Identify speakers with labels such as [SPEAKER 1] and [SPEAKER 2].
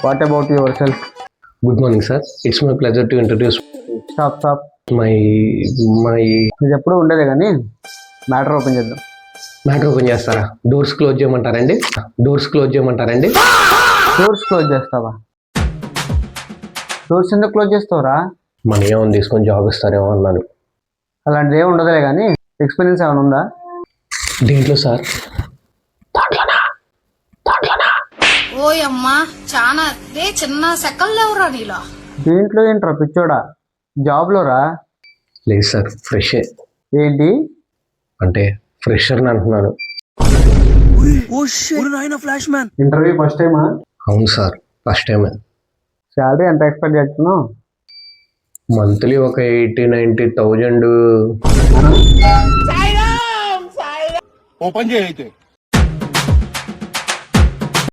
[SPEAKER 1] What about yourself?
[SPEAKER 2] Good morning, sir. It's my pleasure to introduce
[SPEAKER 1] stop.
[SPEAKER 2] my
[SPEAKER 1] ఇది ఎప్పుడు ఉండేదే కానీ matter open చేద్దాం.
[SPEAKER 2] Matter open చేస్తారా? డోర్స్ క్లోజ్ చేయమంటారండి?
[SPEAKER 1] డోర్స్ క్లోజ్ చేస్తావా? డోర్స్ ఎందుకు క్లోజ్ చేస్తావురా?
[SPEAKER 2] మనీ ఏమైనా తీసుకొని జాబ్ ఇస్తారేమో అన్నాను.
[SPEAKER 1] అలాంటిది ఏమి ఉండదులే కానీ ఎక్స్పీరియన్స్ ఏమైనా ఉందా?
[SPEAKER 2] దేంట్లో సార్? దాంట్లోనా?
[SPEAKER 3] ఓయమ్మా చాలా చిన్న సెకండ్ లేవురా నీలో.
[SPEAKER 1] దీంట్లో ఏంట్రా పిచ్చోడా? జాబ్లో రా.
[SPEAKER 2] లేదు సార్, ఫ్రెష్.
[SPEAKER 1] ఏంటి
[SPEAKER 2] అంటే ఫ్రెషర్ అంటున్నాను.
[SPEAKER 1] ఇంటర్వ్యూ ఫస్ట్ టైమా?
[SPEAKER 2] అవును సార్, ఫస్ట్ టైమే.
[SPEAKER 1] శాలరీ ఎంత ఎక్స్పెక్ట్ చేస్తున్నావు?
[SPEAKER 2] మంత్లీ ఒక 80,000-90,000.
[SPEAKER 4] ఓపెన్ చేయైతే